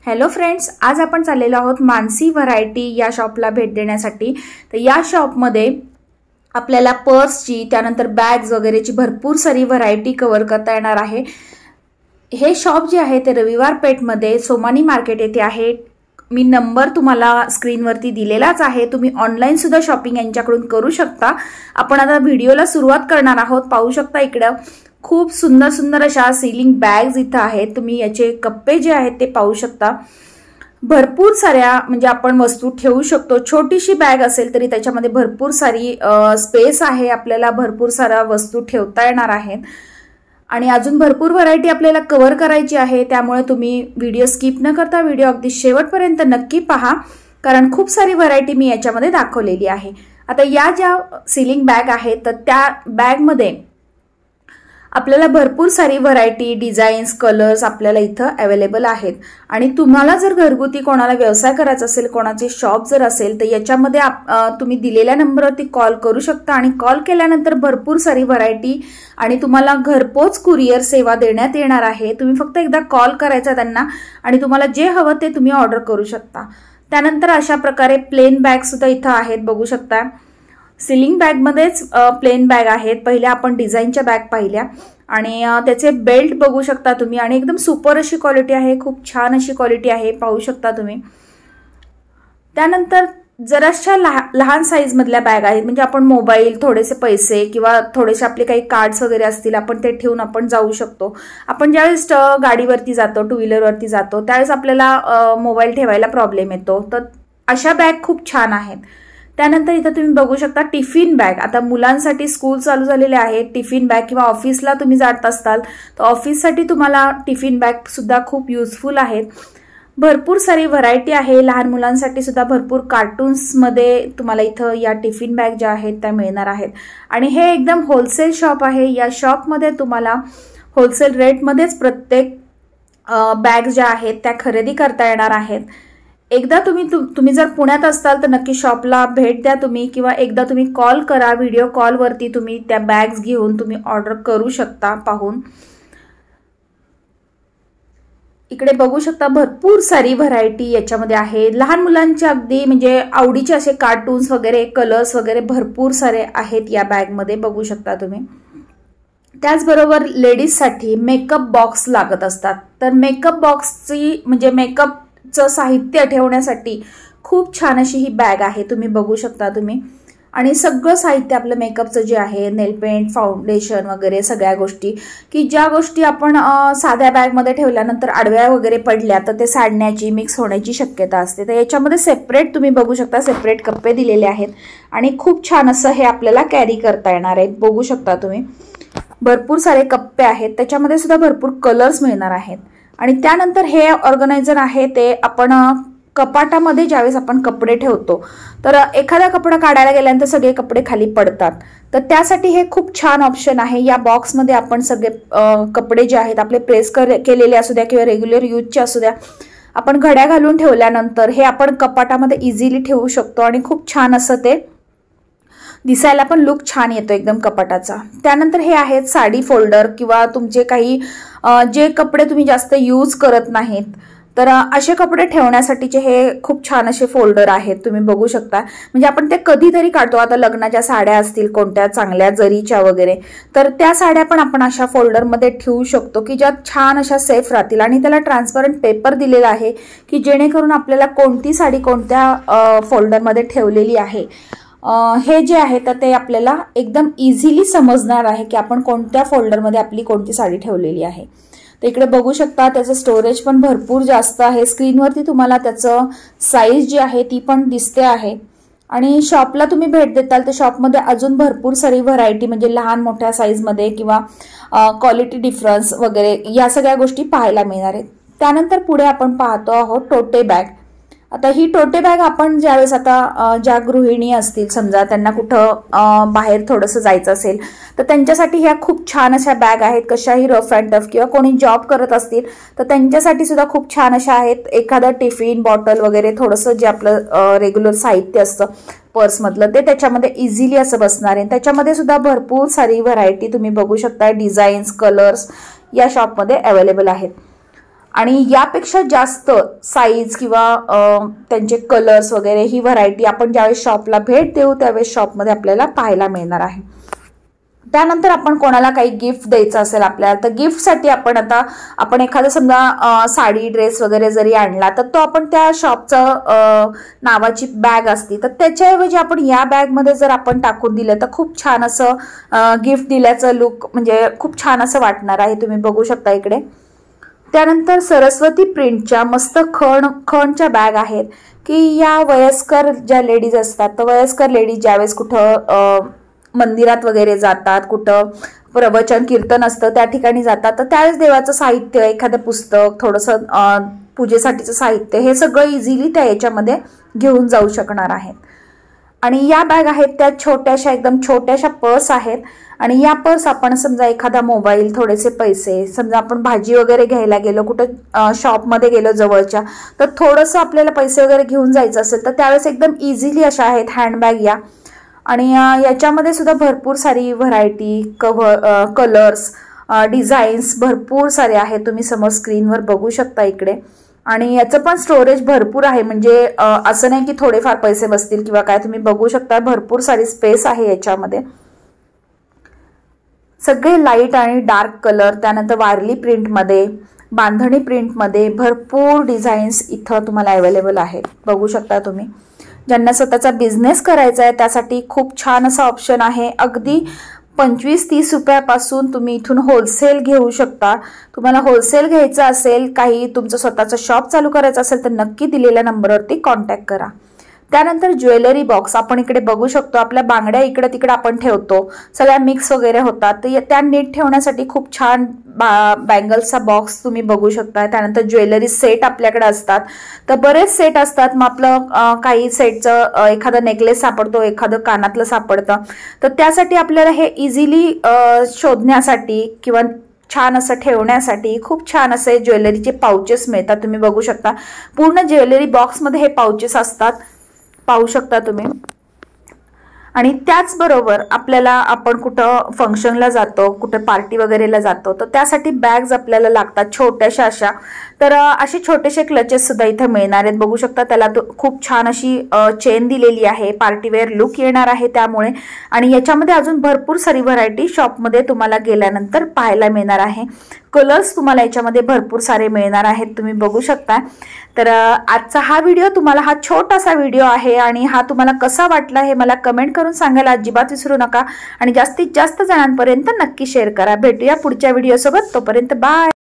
Hello friends, आज आपण चाललेलो आहोत मानसी व्हरायटी या शॉपला भेट देण्यासाठी। तर या शॉपमध्ये आपल्याला पर्सची त्यानंतर बॅग्स वगैरेची भरपूर सारी व्हरायटी कव्हर करता येणार आहे। हे शॉप जे आहे ते रविवार पेठमध्ये सोमानी मार्केट येथे आहे। मी नंबर तुम्हाला स्क्रीनवरती दिलेलाच आहे। तुम्ही ऑनलाइन सुद्धा शॉपिंग यांच्याकडून करू शकता। आपण आता व्हिडिओला सुरुवात करणार आहोत। पाहू शकता इकडे खूप सुंदर सुंदर अशा सीलिंग बॅग्स इथे आहेत। तुम्ही याचे कप्पे जे आहेत ते पाहू शकता। भरपूर साऱ्या म्हणजे आपण वस्तू ठेवू शकतो। छोटीशी बॅग असेल तरी त्याच्यामध्ये भरपूर सारी स्पेस आहे। आपल्याला भरपूर साऱ्या वस्तू ठेवता येणार आहेत आणि अजून भरपूर व्हरायटी आपल्याला कव्हर करायची आहे। त्यामुळे तुम्ही व्हिडिओ स्किप न करता व्हिडिओ अगदी शेवटपर्यंत नक्की पहा, कारण खूप सारी व्हरायटी मी याच्यामध्ये दाखवलेली आहे। आता या ज्या सीलिंग बॅग आहेत तर त्या बॅग मध्ये आपल्याला भरपूर सारी व्हरायटी, डिझाईन्स, कलर्स आपल्याला इथं अवेलेबल आहेत। आणि तुम्हाला जर घरगुती कोणाला व्यवसाय करायचा असेल, कोणाचे शॉप जर असेल तर याच्यामध्ये तुम्ही दिलेल्या नंबरवरती कॉल करू शकता आणि कॉल केल्यानंतर भरपूर सारी व्हरायटी आणि तुम्हाला घरपोच कुरिअर सेवा देण्यात येणार आहे। तुम्ही फक्त एकदा कॉल करायचा त्यांना आणि तुम्हाला जे हवं ते तुम्ही ऑर्डर करू शकता। त्यानंतर अशा प्रकारे प्लेन बॅग सुद्धा इथं आहेत, बघू शकता। सीलिंग बॅग मध्येच प्लेन बॅग आहेत। पहिल्या आपण डिझाईनच्या बॅग पाहिल्या आणि त्याचे बेल्ट बघू शकता तुम्ही आणि एकदम सुपर अशी क्वालिटी आहे, खूप छान अशी क्वालिटी आहे, पाहू शकता तुम्ही। त्यानंतर जराशा लहान साईज मधल्या बॅग आहेत, म्हणजे आपण मोबाईल, थोडेसे पैसे किंवा थोडेसे आपले काही कार्ड्स वगैरे असतील आपण ते ठेवून आपण जाऊ शकतो। आपण ज्यावेळेस गाडीवरती जातो, टू व्हीलरवरती जातो त्यावेळेस आपल्याला मोबाईल ठेवायला प्रॉब्लेम येतो, तर अशा बॅग खूप छान आहेत। त्यानंतर इथे तुम्ही बघू शकता टिफिन बॅग। आता मुलांसाठी स्कूल चालू झालेले आहे, टिफिन बॅग किंवा ऑफिसला तुम्ही जात असताल तर ऑफिससाठी तुम्हाला टिफिन बॅग सुद्धा खूप युजफुल आहेत। भरपूर सारी व्हरायटी आहे। लहान मुलांसाठी सुद्धा भरपूर कार्टून्स मध्ये तुम्हाला इथं या टिफिन बॅग ज्या आहेत त्या मिळणार आहेत। आणि हे एकदम होलसेल शॉप आहे। या शॉपमध्ये तुम्हाला होलसेल रेटमध्येच प्रत्येक बॅग ज्या आहेत त्या खरेदी करता येणार आहेत। एकदा तुम्ही जर पुण्यात असताल तर नक्की शॉपला भेट द्या तुम्ही, किंवा एकदा तुम्ही कॉल करा, व्हिडिओ कॉलवरती तुम्ही त्या बॅग्स घेऊन तुम्ही ऑर्डर करू शकता पाहून। इकडे बघू शकता भरपूर सारी व्हरायटी याच्यामध्ये आहे। लहान मुलांचे अगदी म्हणजे आवडीचे असे कार्टून्स वगैरे, कलर्स वगैरे भरपूर सारे आहेत या बॅग मध्ये, बघू शकता तुम्ही। त्याचबरोबर लेडीजसाठी मेकअप बॉक्स लागत असतात, तर मेकअप बॉक्सची म्हणजे मेकअप साहित्य ठेवण्यासाठी खूप छान अशी ही बॅग आहे, तुम्ही बघू शकता तुम्ही। आणि सगळं साहित्य आपलं मेकअपचं जे आहे, नेल पेंट, फाउंडेशन वगैरे सगळ्या गोष्टी, की ज्या गोष्टी आपण साध्या बॅगमध्ये ठेवल्यानंतर आडव्या वगैरे पडल्या तर ते सांडण्याची, मिक्स होण्याची शक्यता असते। तर याच्यामध्ये सेपरेट तुम्ही बघू शकता सेपरेट कप्पे दिलेले आहेत आणि खूप छान असं हे आपल्याला कॅरी करता येणार आहे, बघू शकता तुम्ही। भरपूर सारे कप्पे आहेत, त्याच्यामध्ये सुद्धा भरपूर कलर्स मिळणार आहेत। आणि त्यानंतर हे ऑर्गनायझर आहे ते आपण कपाटामध्ये ज्यावेळेस आपण कपडे ठेवतो तर एखादा कपडा काढायला गेल्यानंतर सगळे कपडे खाली पडतात, तर त्यासाठी हे खूप छान ऑप्शन आहे। या बॉक्समध्ये आपण सगळे कपडे जे आहेत आपले प्रेस केलेले असू द्या किंवा रेग्युलर यूजचे असू द्या, आपण घड्या घालून ठेवल्यानंतर हे आपण कपाटामध्ये इझिली ठेवू शकतो आणि खूप छान असं ते दिसायला पण लुक छान येतो एकदम कपाटाचा। त्यानंतर हे आहेत साडी फोल्डर, किंवा तुमचे काही जे कपडे तुम्ही जास्त यूज करत नाहीत तर असे कपडे ठेवण्यासाठीचे हे खूप छान असे फोल्डर आहेत, तुम्ही बघू शकता। म्हणजे आपण ते कधीतरी काढतो, आता लग्नाच्या साड्या असतील कोणत्या चांगल्या जरीच्या वगैरे, तर त्या साड्या पण आपण अशा फोल्डरमध्ये ठेवू शकतो की ज्या छान अशा सेफ राहतील। आणि त्याला ट्रान्सपरंट पेपर दिलेला आहे की जेणेकरून आपल्याला कोणती साडी कोणत्या फोल्डरमध्ये ठेवलेली आहे हे जे आहे तर ते आपल्याला एकदम इझिली समजणार आहे की आपण कोणत्या फोल्डरमध्ये आपली कोणती साडी ठेवलेली आहे। तर इकडे बघू शकता त्याचं स्टोरेज पण भरपूर जास्त आहे। स्क्रीनवरती तुम्हाला त्याचं साईज जी आहे ती पण दिसते आहे। आणि शॉपला तुम्ही भेट देताल तर शॉपमध्ये अजून भरपूर सारी व्हरायटी म्हणजे लहान मोठ्या साईजमध्ये किंवा क्वालिटी डिफरन्स वगैरे या सगळ्या गोष्टी पाहायला मिळणार आहेत। त्यानंतर पुढे आपण पाहतो आहोत टोटे बॅग। आता ही टोटे बॅग आपण ज्यावेळेस आता ज्या गृहिणी असतील समजा त्यांना कुठं बाहेर थोडंसं जायचं असेल तर त्यांच्यासाठी ह्या खूप छान अशा बॅग आहेत। कशाही रफ अँड टफ किंवा कोणी जॉब करत असतील तर त्यांच्यासाठी सुद्धा खूप छान अशा आहेत। एखादं टिफिन, बॉटल वगैरे थोडंसं जे आपलं रेग्युलर साहित्य असतं पर्समधलं ते त्याच्यामध्ये इझिली असं बसणार आहे। त्याच्यामध्ये सुद्धा भरपूर सारी व्हरायटी तुम्ही बघू शकता, डिझाईन्स, कलर्स या शॉपमध्ये अवेलेबल आहेत। आणि यापेक्षा जास्त साईज किंवा त्यांचे कलर्स वगैरे ही व्हरायटी आपण ज्यावेळेस शॉपला भेट देऊ त्यावेळेस शॉपमध्ये आपल्याला पाहायला मिळणार आहे. त्यानंतर आपण कोणाला काही गिफ्ट द्यायचं असेल आपल्याला तर गिफ्टसाठी आपण एखादा समजा साडी ड्रेस वगैरे जरी आणला तर तो आपण त्या शॉपचं नावाची बॅग असती तर त्याच्याऐवजी आपण या बॅगमध्ये जर आपण टाकून दिलं तर खूप छान असं गिफ्ट दिल्याचं लुक म्हणजे खूप छान असं वाटणार आहे. तुम्ही बघू शकता इकडे. त्यानंतर सरस्वती प्रिंटच्या मस्त खणच्या बॅग आहेत की या वयस्कर ज्या लेडीज असतात तर वयस्कर लेडीज ज्यावेळेस कुठं मंदिरात वगैरे जातात, कुठं प्रवचन कीर्तन असतं त्या ठिकाणी जातात तर त्यावेळेस देवाचं साहित्य, एखादं पुस्तक, थोडंसं पूजेसाठीचं साहित्य हे सगळं इझिली त्या याच्यामध्ये घेऊन जाऊ शकणार आहेत. आणि या बॅग आहेत त्या छोट्याशा एकदम छोट्याशा पर्स आहेत. आणि या पर्स आपण समजा एखादा मोबाईल, थोडेसे पैसे, समजा आपण भाजी वगैरे घ्यायला गेलो कुठं शॉपमध्ये गेलो जवळच्या तर थोडंसं आपल्याला पैसे वगैरे घेऊन जायचं असेल तर त्यावेळेस एकदम इझिली अशा आहेत हँडबॅग या. आणि याच्यामध्ये सुद्धा भरपूर सारी व्हरायटी, कलर्स, डिझाईन्स भरपूर सारे आहेत. तुम्ही समोर स्क्रीनवर बघू शकता इकडे. आणि याचं पण स्टोरेज भरपूर आहे म्हणजे असं नाही की थोडेफार पैसे बसतील किंवा काय. तुम्ही बघू शकता भरपूर सारी स्पेस आहे याच्यामध्ये. सगळे लाईट आणि डार्क कलर, त्यानंतर वारली प्रिंटमध्ये, बांधणी प्रिंटमध्ये भरपूर डिझाईन्स इथं तुम्हाला अवेलेबल आहेत. बघू शकता तुम्ही. ज्यांना स्वतःचा बिझनेस करायचा आहे त्यासाठी खूप छान असा ऑप्शन आहे. अगदी 25-30 रुपयापासून तुम्ही इथून होलसेल घेऊ शकता. तुम्हाला होलसेल घ्यायचं असेल, काही तुमचं स्वतःचं शॉप चालू करायचं असेल तर नक्की दिलेल्या नंबरवरती कॉन्टॅक्ट करा. त्यानंतर ज्वेलरी बॉक्स आपण इकडे बघू शकतो. आपल्या बांगड्या इकडे तिकडे आपण ठेवतो, सगळ्या मिक्स वगैरे होतात तर त्या नीट ठेवण्यासाठी खूप छान बँगल्सचा बॉक्स तुम्ही बघू शकता. त्यानंतर ज्वेलरी सेट आपल्याकडे असतात तर बरेच सेट असतात. मग आपलं काही सेटचं एखादं नेकलेस सापडतो, एखादं कानातलं सापडतं तर त्यासाठी आपल्याला हे इझिली शोधण्यासाठी किंवा छान असं ठेवण्यासाठी खूप छान असे ज्वेलरीचे पाउचेस मिळतात. तुम्ही बघू शकता पूर्ण ज्वेलरी बॉक्समध्ये हे पाउचेस असतात, पाहू शकता तुम्ही. आणि त्याचबरोबर आपल्याला आपण कुठं फंक्शनला जातो, कुठं पार्टी वगैरेला जातो तर त्यासाठी बॅग्स आपल्याला लागतात छोट्याशा अशा. तर असे छोटेसे क्लचेस सुद्धा इथं मिळणार आहेत. बघू शकता त्याला खूप छान अशी चेन दिलेली आहे, पार्टीवेअर लुक येणार आहे त्यामुळे. आणि याच्यामध्ये अजून भरपूर सारी व्हरायटी शॉपमध्ये तुम्हाला गेल्यानंतर पाहायला मिळणार आहे. कलर्स तुम्हाला याच्यामध्ये भरपूर सारे मिळणार आहेत. तुम्ही बघू शकता. तर आजचा हा व्हिडिओ तुम्हाला हा छोटासा व्हिडिओ आहे आणि हा तुम्हाला कसा वाटला हे मला कमेंट करून सांगायला अजिबात विसरू नका. आणि जास्तीत जास्त जणांपर्यंत नक्की शेअर करा. भेटूया पुढच्या व्हिडिओसोबत. तोपर्यंत बाय.